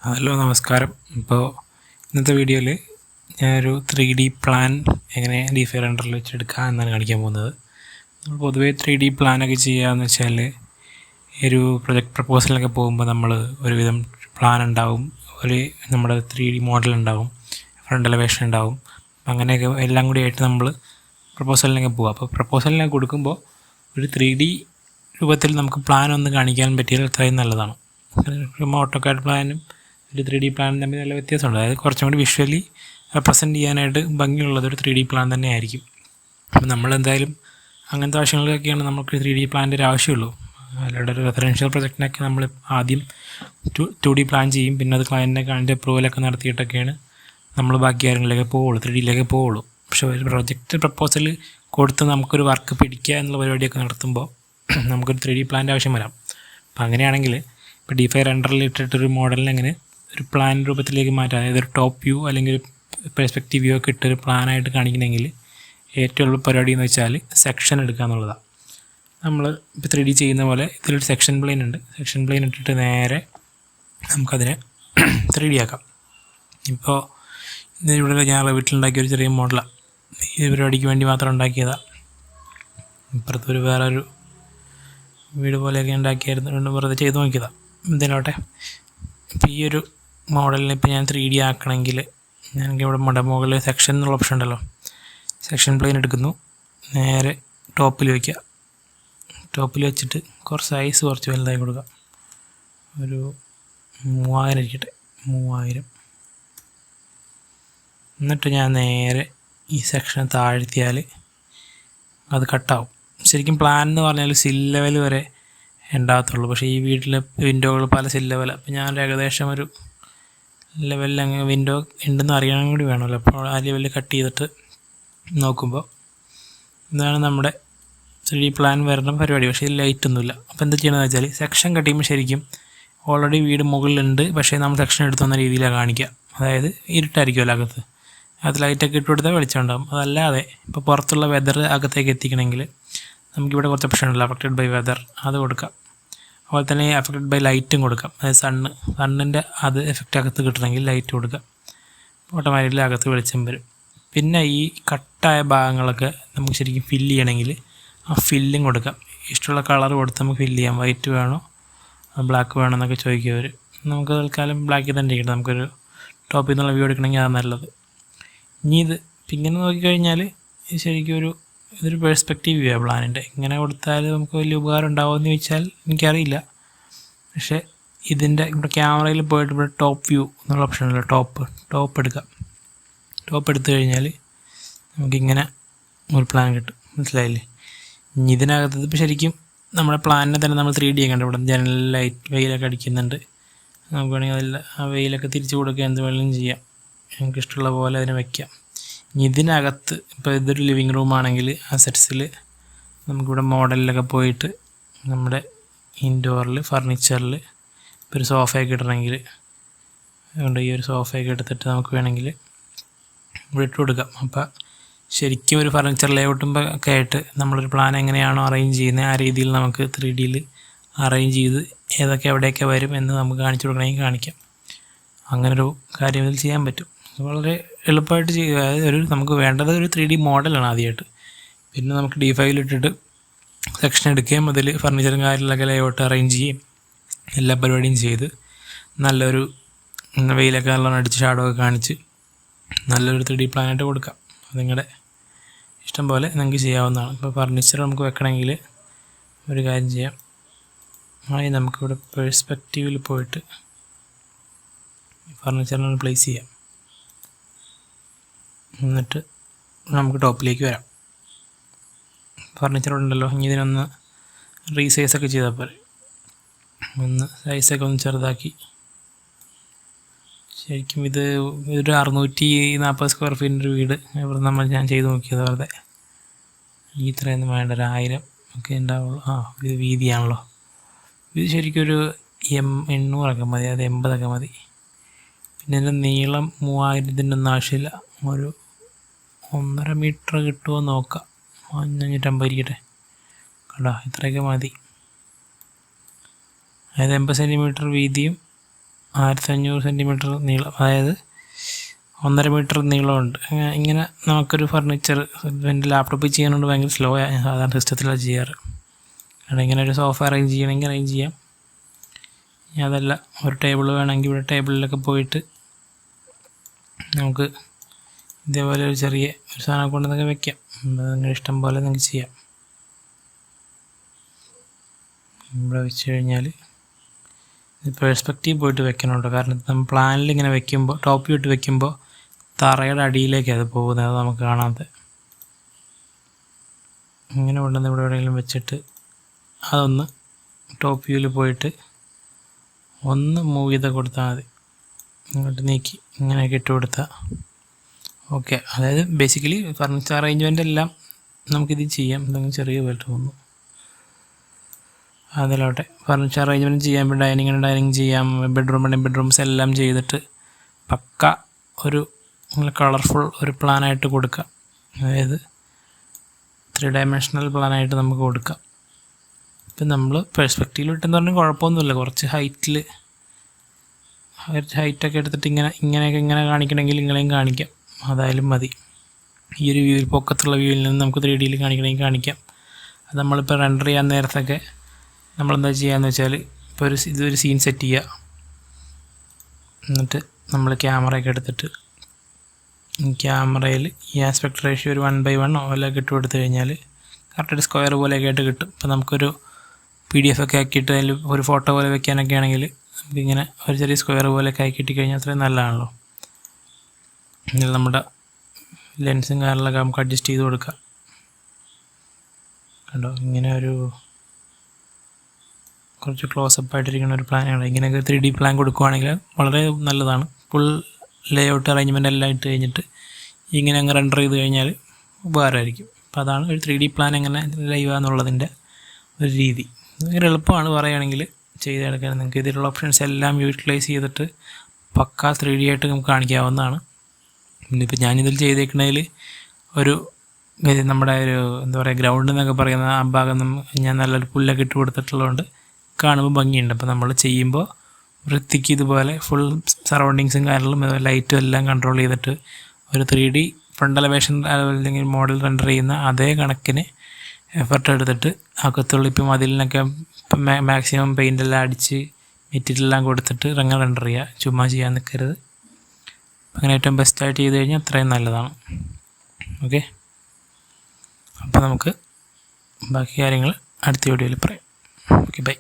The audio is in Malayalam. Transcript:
ഹലോ നമസ്കാരം. ഇപ്പോൾ ഇന്നത്തെ വീഡിയോയിൽ ഞാനൊരു 3D പ്ലാൻ എങ്ങനെ ഡിഫൈ റെൻഡറിൽ വെച്ചെടുക്കുക എന്നാണ് കാണിക്കാൻ പോകുന്നത്. നമ്മൾ പൊതുവേ 3D പ്ലാനൊക്കെ ചെയ്യുകയെന്ന് വെച്ചാൽ ഒരു പ്രൊജക്ട് പ്രപ്പോസലിനൊക്കെ പോകുമ്പോൾ നമ്മൾ ഒരുവിധം പ്ലാൻ ഉണ്ടാവും, നമ്മുടെ 3D മോഡൽ ഉണ്ടാവും, ഫ്രണ്ട് എലവേഷൻ ഉണ്ടാവും. അങ്ങനെയൊക്കെ എല്ലാം കൂടി ആയിട്ട് നമ്മൾ പ്രപ്പോസലിനൊക്കെ പോകുക. അപ്പോൾ പ്രപ്പോസലിനൊക്കെ കൊടുക്കുമ്പോൾ ഒരു 3D രൂപത്തിൽ നമുക്ക് പ്ലാൻ ഒന്ന് കാണിക്കാൻ പറ്റിയാൽ അത്രയും നല്ലതാണ്. ഓട്ടോകാഡ് പ്ലാനും ഒരു 3D പ്ലാൻ തമ്മിൽ നല്ല വ്യത്യാസമുണ്ട്. അതായത് കുറച്ചും കൂടി വിഷ്വലി റെപ്രസെൻറ്റ് ചെയ്യാനായിട്ട് ഭംഗിയുള്ളതൊരു 3D പ്ലാൻ തന്നെ ആയിരിക്കും. അപ്പോൾ നമ്മളെന്തായാലും അങ്ങനത്തെ ആവശ്യങ്ങൾക്കൊക്കെയാണ് നമുക്ക് 3D പ്ലാൻ്റെ ഒരു ആവശ്യമുള്ളൂ. അല്ലാതെ ഒരു റെസിഡൻഷ്യൽ പ്രൊജക്റ്റിനൊക്കെ നമ്മൾ ആദ്യം 2D പ്ലാൻ ചെയ്യും, പിന്നെ അത് ക്ലയൻറ്റിനെ കാണിൻ്റെ അപ്രൂവലൊക്കെ നടത്തിയിട്ടൊക്കെയാണ് നമ്മൾ ബാക്കി കാര്യങ്ങളിലേക്ക് പോവുള്ളൂ, 3Dയിലേക്ക് പോവുള്ളൂ. പക്ഷേ ഒരു പ്രൊജക്റ്റ് പ്രപ്പോസൽ കൊടുത്ത് നമുക്കൊരു വർക്ക് പിടിക്കുക എന്നുള്ള പരിപാടിയൊക്കെ നടത്തുമ്പോൾ നമുക്കൊരു 3D പ്ലാൻ്റെ ആവശ്യം വരാം. അപ്പോൾ അങ്ങനെയാണെങ്കിൽ ഇപ്പോൾ ഡിഫൈ റെൻഡറിൽ ഇട്ടിട്ടൊരു മോഡലിനെ എങ്ങനെ ഒരു പ്ലാൻ രൂപത്തിലേക്ക് മാറ്റാം, അതായത് ഒരു ടോപ്പ് വ്യൂ അല്ലെങ്കിൽ ഒരു പെർസ്പെക്റ്റീവ് വ്യൂ ഒക്കെ ഇട്ടൊരു പ്ലാനായിട്ട് കാണിക്കണമെങ്കിൽ ഏറ്റവും എളുപ്പ പരിപാടി എന്ന് വെച്ചാൽ സെക്ഷൻ എടുക്കുക എന്നുള്ളതാണ്. നമ്മൾ ഇപ്പോൾ 3D ചെയ്യുന്ന പോലെ ഇതിലൊരു സെക്ഷൻ പ്ലെയിൻ ഉണ്ട്. സെക്ഷൻ പ്ലെയിൻ ഇട്ടിട്ട് നേരെ നമുക്കതിനെ 3D ആക്കാം. ഇപ്പോൾ ഇവിടെ ഞാൻ വീട്ടിലുണ്ടാക്കിയ ഒരു ചെറിയ മോഡലാണ്, ഈ പരിപാടിക്ക് വേണ്ടി മാത്രം ഉണ്ടാക്കിയതാണ്. ഇപ്പുറത്തൊരു വേറൊരു വീട് പോലെയൊക്കെ ഉണ്ടാക്കിയായിരുന്നു, വെറുതെ ചെയ്ത് നോക്കിയതാണ്. ഇതിലോട്ടെ ഇപ്പോൾ ഈ ഒരു മോഡലിന് ഇപ്പോൾ ഞാൻ 3D ആക്കണമെങ്കിൽ ഞാനിവിടെ മുകളിൽ സെക്ഷൻ എന്നുള്ള ഓപ്ഷൻ ഉണ്ടല്ലോ, സെക്ഷൻ പ്ലെയിൻ എടുക്കുന്നു, നേരെ ടോപ്പിൽ വയ്ക്കുക. ടോപ്പിൽ വെച്ചിട്ട് സൈസ് കുറച്ച് വലുതായി കൊടുക്കുക. ഒരു 3000 ഇരിക്കട്ടെ, 3000. എന്നിട്ട് ഞാൻ നേരെ ഈ സെക്ഷൻ താഴ്ത്തിയാൽ അത് കട്ടാവും. ശരിക്കും പ്ലാൻ എന്ന് പറഞ്ഞാൽ സിൽ ലെവൽ വരെ ഉണ്ടാകത്തുള്ളൂ. പക്ഷേ ഈ വീട്ടിലെ വിൻഡോകൾ പല സിൽ ലെവലാണ്. അപ്പോൾ ഞാൻ ഏകദേശം ഒരു ലെവലിൽ അങ്ങ് വിൻഡോ ഉണ്ടെന്ന് അറിയാൻ കൂടി വേണമല്ലോ. അപ്പോൾ ആ ലെവലിൽ കട്ട് ചെയ്തിട്ട് നോക്കുമ്പോൾ ഇതാണ് നമ്മുടെ 3D പ്ലാൻ വരുന്ന പരിപാടി. പക്ഷേ ഇത് ലൈറ്റൊന്നുമില്ല. അപ്പോൾ എന്താ ചെയ്യണമെന്ന് വെച്ചാൽ സെക്ഷൻ കട്ട് ചെയ്യുമ്പോൾ ശരിക്കും ഓൾറെഡി വീട് മുകളിലുണ്ട്, പക്ഷേ നമ്മൾ സെക്ഷൻ എടുത്തു വന്ന രീതിയിലാണ് കാണിക്കുക. അതായത് ഇരുട്ടായിരിക്കുമല്ലോ അകത്ത്, അത് ലൈറ്റൊക്കെ ഇട്ട് കൊടുത്താൽ വെളിച്ചമുണ്ടാകും. അതല്ലാതെ ഇപ്പോൾ പുറത്തുള്ള വെതർ അകത്തേക്ക് എത്തിക്കണമെങ്കിൽ നമുക്കിവിടെ കുറച്ച് ഓപ്ഷൻ ഉണ്ടല്ലോ, അഫക്റ്റഡ് ബൈ വെതർ, അത് കൊടുക്കാം. അതുപോലെ തന്നെ അഫക്റ്റഡ് ബൈ ലൈറ്റും കൊടുക്കാം. അതായത് സണ്ണിൻ്റെ അത് എഫക്റ്റ് അകത്ത് കിട്ടണമെങ്കിൽ ലൈറ്റ് കൊടുക്കാം. ഓട്ടോമാറ്റിക്കലി അകത്ത് വെളിച്ചം വരും. പിന്നെ ഈ കട്ടായ ഭാഗങ്ങളൊക്കെ നമുക്ക് ശരിക്കും ഫില്ല് ചെയ്യണമെങ്കിൽ ആ ഫില്ലും കൊടുക്കാം. ഇഷ്ടമുള്ള കളർ കൊടുത്ത് നമുക്ക് ഫില്ല് ചെയ്യാം. വൈറ്റ് വേണോ ബ്ലാക്ക് വേണോ എന്നൊക്കെ ചോദിക്കും അവർ. നമുക്ക് തൽക്കാലം ബ്ലാക്കിൽ തന്നെ ഇരിക്കട്ടെ. നമുക്കൊരു ടോപ്പിൽ നിന്നുള്ള വ്യൂ എടുക്കണമെങ്കിൽ അത് നല്ലത്. ഇനി ഇത് ഇങ്ങനെ നോക്കിക്കഴിഞ്ഞാൽ ശരിക്കും ഇതൊരു പെർസ്പെക്റ്റീവ് വ്യൂ ആണ് പ്ലാനിൻ്റെ. ഇങ്ങനെ കൊടുത്താൽ നമുക്ക് വലിയ ഉപകാരം ഉണ്ടാവുമെന്ന് ചോദിച്ചാൽ എനിക്കറിയില്ല. പക്ഷേ ഇതിൻ്റെ ഇവിടെ ക്യാമറയിൽ പോയിട്ട് ഇവിടെ ടോപ്പ് വ്യൂ എന്നുള്ള ഓപ്ഷൻ ഉണ്ടല്ലോ, ടോപ്പ് എടുക്കാം. ടോപ്പ് എടുത്തു കഴിഞ്ഞാൽ നമുക്കിങ്ങനെ ഒരു പ്ലാൻ കിട്ടും, മനസ്സിലായില്ലേ? ഇനി ഇതിനകത്ത് ഇപ്പോൾ ശരിക്കും നമ്മുടെ പ്ലാനിനെ തന്നെ നമ്മൾ 3D ആക്കണ്ട. ഇവിടെ ജനൽ ലൈറ്റ് വെയിലൊക്കെ അടിക്കുന്നുണ്ട്, നമുക്ക് വേണമെങ്കിൽ അതിൽ ആ വെയിലൊക്കെ തിരിച്ചു കൊടുക്കുക, എന്ത് വേണമെങ്കിലും ചെയ്യാം. നമുക്ക് ഇഷ്ടമുള്ള പോലെ അതിനെ വയ്ക്കാം. ഇതിനകത്ത് ഇപ്പോൾ ഇതൊരു ലിവിങ് റൂമാണെങ്കിൽ ആ സെറ്റ്സിൽ നമുക്കിവിടെ മോഡലിലൊക്കെ പോയിട്ട് നമ്മുടെ ഇൻഡോറിൽ ഫർണിച്ചറിൽ ഇപ്പോൾ ഒരു സോഫയൊക്കെ ഇടണമെങ്കിൽ അതുകൊണ്ട് ഈ ഒരു സോഫയൊക്കെ എടുത്തിട്ട് നമുക്ക് വേണമെങ്കിൽ ഇവിടെ ഇട്ട് കൊടുക്കാം. അപ്പോൾ ശരിക്കും ഒരു ഫർണിച്ചർ ലേഔട്ടുമ്പോൾ ഒക്കെ ആയിട്ട് നമ്മളൊരു പ്ലാൻ എങ്ങനെയാണോ അറേഞ്ച് ചെയ്യുന്നത് ആ രീതിയിൽ നമുക്ക് 3Dയിൽ അറേഞ്ച് ചെയ്ത് ഏതൊക്കെ എവിടെയൊക്കെ വരും എന്ന് നമുക്ക് കാണിച്ചു കൊടുക്കണമെങ്കിൽ കാണിക്കാം. അങ്ങനൊരു കാര്യം ഇതിൽ ചെയ്യാൻ പറ്റും. വളരെ എളുപ്പമായിട്ട് ചെയ്യുക. അതായത് നമുക്ക് വേണ്ടത് ഒരു 3D മോഡലാണ് ആദ്യമായിട്ട്. പിന്നെ നമുക്ക് ഡിഫൈലിട്ടിട്ട് സെക്ഷൻ എടുക്കുകയും അതിൽ ഫർണിച്ചറും കാര്യങ്ങളൊക്കെ ലേഔട്ട് അറേഞ്ച് ചെയ്യും, എല്ലാ പരിപാടിയും ചെയ്ത് നല്ലൊരു വെയിലൊക്കെ നല്ലോണം അടിച്ച് ഷാഡോ ഒക്കെ കാണിച്ച് നല്ലൊരു 3D പ്ലാനായിട്ട് കൊടുക്കാം. നിങ്ങളുടെ ഇഷ്ടം പോലെ നിങ്ങൾക്ക് ചെയ്യാവുന്നതാണ്. ഇപ്പോൾ ഫർണിച്ചർ നമുക്ക് വെക്കണമെങ്കിൽ ഒരു കാര്യം ചെയ്യാം. ആദ്യം നമുക്കിവിടെ പെർസ്പെക്റ്റീവിൽ പോയിട്ട് ഫർണിച്ചറിനെ പ്ലേസ് ചെയ്യാം. എന്നിട്ട് നമുക്ക് ടോപ്പിലേക്ക് വരാം. ഫർണിച്ചർ ഉണ്ടല്ലോ, ഇനി ഇതിനൊന്ന് റീസൈസൊക്കെ ചെയ്താൽ പോലെ ഒന്ന് സൈസൊക്കെ ഒന്ന് ചെറുതാക്കി. ശരിക്കും ഇതൊരു 640 സ്ക്വയർ ഫീറ്റിൻ്റെ വീട് ഇവിടെ ഞാൻ ചെയ്ത് നോക്കിയത്. വെറുതെ ഇത്രയൊന്നും വേണ്ട, 1000 ഒക്കെ ഉണ്ടാവുള്ളൂ. ഇത് വീതിയാണല്ലോ. ഇത് ശരിക്കും ഒരു 800 മതി, അത് 80 മതി. പിന്നെ ഇതിൻ്റെ നീളം 3000 ഒന്നും ആവശ്യമില്ല. ഒരു 1.5 മീറ്റർ കിട്ടുമോ നോക്കാം. 550 ഇരിക്കട്ടെ, ഇത്രയൊക്കെ മതി. അതായത് 80 സെൻറ്റിമീറ്റർ വീതിയും 1500 സെൻറ്റിമീറ്റർ നീളം, അതായത് 1.5 മീറ്റർ നീളമുണ്ട്. ഇങ്ങനെ നമുക്കൊരു ഫർണിച്ചർ എൻ്റെ ലാപ്ടോപ്പിൽ ചെയ്യാനുണ്ട് ഭയങ്കര സ്ലോ ആയ സാധാരണ സിസ്റ്റത്തിലാണ് ചെയ്യാറ്. കാരണം ഇങ്ങനെ ഒരു സോഫ അറേഞ്ച് ചെയ്യണമെങ്കിൽ അറേഞ്ച് ചെയ്യാം. അതല്ല ഒരു ടേബിൾ വേണമെങ്കിൽ ഇവിടെ ടേബിളിലൊക്കെ പോയിട്ട് നമുക്ക് ഇതേപോലെ ഒരു ചെറിയ ഒരു സാധനം കൊണ്ടുവന്നൊക്കെ വെക്കാം. നിങ്ങളുടെ ഇഷ്ടം പോലെ നിങ്ങൾക്ക് ചെയ്യാം. ഇവിടെ വെച്ച് കഴിഞ്ഞാൽ പെർസ്പെക്റ്റീവ് പോയിട്ട് വെക്കണമുണ്ട്. കാരണം നമ്മൾ പ്ലാനിൽ ഇങ്ങനെ വെക്കുമ്പോൾ ടോപ്പ് വ്യൂ ഇട്ട് വെക്കുമ്പോൾ തറയുടെ അടിയിലേക്ക് അത് പോകുന്നത്, അത് നമുക്ക് കാണാതെ. ഇങ്ങനെ കൊണ്ടുവന്ന് ഇവിടെ എവിടെയെങ്കിലും വെച്ചിട്ട് അതൊന്ന് ടോപ്പ് വ്യൂവിൽ പോയിട്ട് ഒന്ന് മൂവ് ചെയ്ത് കൊടുത്താൽ മതി. ഇങ്ങോട്ട് നീക്കി ഇങ്ങനെയൊക്കെ ഇട്ട് കൊടുത്താൽ ഓക്കെ. അതായത് ബേസിക്കലി ഫർണിച്ചർ അറേഞ്ച്മെൻ്റ് എല്ലാം നമുക്കിത് ചെയ്യാം. എന്തെങ്കിലും ചെറിയ പോലെ തോന്നുന്നു അതിലോട്ടെ ഫർണിച്ചർ അറേഞ്ച്മെൻറ്റ് ചെയ്യാം. ഡൈനിങ് ചെയ്യാം, ബെഡ്റൂംസ് എല്ലാം ചെയ്തിട്ട് പക്ക ഒരു കളർഫുൾ ഒരു പ്ലാനായിട്ട് കൊടുക്കാം. അതായത് 3 ഡയമെൻഷണൽ പ്ലാനായിട്ട് നമുക്ക് കൊടുക്കാം. ഇപ്പം നമ്മൾ പെർസ്പെക്റ്റീവിൽ ഇട്ടെന്ന് പറഞ്ഞാൽ കുഴപ്പമൊന്നുമില്ല. കുറച്ച് ഹൈറ്റൊക്കെ എടുത്തിട്ട് ഇങ്ങനെ കാണിക്കണമെങ്കിൽ ഇങ്ങനെയും കാണിക്കാം, അതായാലും മതി. ഈ ഒരു വ്യൂവിൽ പൊക്കത്തുള്ള വ്യൂവിൽ നിന്ന് നമുക്ക് 3Dയിൽ കാണിക്കണമെങ്കിൽ കാണിക്കാം. അത് നമ്മളിപ്പോൾ റെൻഡർ ചെയ്യാൻ നേരത്തൊക്കെ നമ്മളെന്താ ചെയ്യാന്ന് വെച്ചാൽ, ഇപ്പോൾ ഇതൊരു സീൻ സെറ്റ് ചെയ്യുക. എന്നിട്ട് നമ്മൾ ക്യാമറയൊക്കെ എടുത്തിട്ട് ക്യാമറയിൽ ഈ ആസ്പെക്ട് റേഷ്യോ ഒരു 1:1 ഓലൊക്കെ ഇട്ട് കൊടുത്തു കഴിഞ്ഞാൽ കറക്റ്റ് സ്ക്വയർ പോലെയൊക്കെ ആയിട്ട് കിട്ടും. ഇപ്പോൾ നമുക്കൊരു PDF ഒക്കെ ആക്കിയിട്ട് അതിൽ ഒരു ഫോട്ടോ പോലെ വെക്കാനൊക്കെ ആണെങ്കിൽ നമുക്കിങ്ങനെ ഒരു ചെറിയ സ്ക്വയർ പോലെയൊക്കെ ആക്കി കിട്ടിക്കഴിഞ്ഞാൽ അത്രയും നല്ലതാണല്ലോ. ഇതിൽ നമ്മുടെ ലെൻസും കാര്യങ്ങളൊക്കെ നമുക്ക് അഡ്ജസ്റ്റ് ചെയ്ത് കൊടുക്കാം. കണ്ടോ, ഇങ്ങനെ ഒരു കുറച്ച് ക്ലോസപ്പ് ആയിട്ടിരിക്കുന്ന ഒരു പ്ലാനാണ്. ഇങ്ങനെയൊക്കെ 3D പ്ലാൻ കൊടുക്കുകയാണെങ്കിൽ വളരെ നല്ലതാണ്. ഫുൾ ലേഔട്ട് അറേഞ്ച്മെൻ്റ് എല്ലാം ഇട്ട് കഴിഞ്ഞിട്ട് ഇങ്ങനെ അങ്ങ് റെൻഡർ ചെയ്ത് കഴിഞ്ഞാൽ ഉപകാരമായിരിക്കും. അപ്പോൾ അതാണ് ഒരു 3D പ്ലാൻ എങ്ങനെ ലൈവ് എന്നുള്ളതിൻ്റെ ഒരു രീതി. ഭയങ്കര എളുപ്പമാണ് പറയുകയാണെങ്കിൽ ചെയ്തെടുക്കാൻ. നിങ്ങൾക്ക് ഇതിലുള്ള ഓപ്ഷൻസ് എല്ലാം യൂട്ടിലൈസ് ചെയ്തിട്ട് പക്ക 3D ആയിട്ട് നമുക്ക് കാണിക്കാവുന്നതാണ്. ഇന്നിപ്പോൾ ഞാനിതിൽ ചെയ്തേക്കുന്നതിൽ ഒരു നമ്മുടെ ഒരു എന്താ പറയുക ഗ്രൗണ്ട് എന്നൊക്കെ പറയുന്ന ആ ഭാഗം ഞാൻ നല്ലൊരു പുല്ലൊക്കെ ഇട്ട് കൊടുത്തിട്ടുള്ളതുകൊണ്ട് കാണുമ്പോൾ ഭംഗിയുണ്ട്. അപ്പോൾ നമ്മൾ ചെയ്യുമ്പോൾ വൃത്തിക്ക് ഇതുപോലെ ഫുൾ സറൗണ്ടിങ്സും കാര്യങ്ങളും ലൈറ്റും എല്ലാം കൺട്രോൾ ചെയ്തിട്ട് ഒരു 3D ഫ്രണ്ട് എലവേഷൻ അല്ലെങ്കിൽ മോഡൽ റെൻഡർ ചെയ്യുന്ന അതേ കണക്കിന് എഫർട്ട് എടുത്തിട്ട് അകത്തുള്ള ഇപ്പം അതിലിനൊക്കെ മാക്സിമം പെയിൻ്റെല്ലാം അടിച്ച് മെറ്റീരിയലെല്ലാം കൊടുത്തിട്ട് റെൻഡർ ചെയ്യുക. ചുമ്മാ ചെയ്യാൻ നിൽക്കരുത്. അങ്ങനെ ഏറ്റവും ബെസ്റ്റായിട്ട് ചെയ്ത് കഴിഞ്ഞാൽ അത്രയും നല്ലതാണ്. ഓക്കെ, അപ്പോൾ നമുക്ക് ബാക്കി കാര്യങ്ങൾ അടുത്ത വീഡിയോയിൽ പറയാം. Okay, by.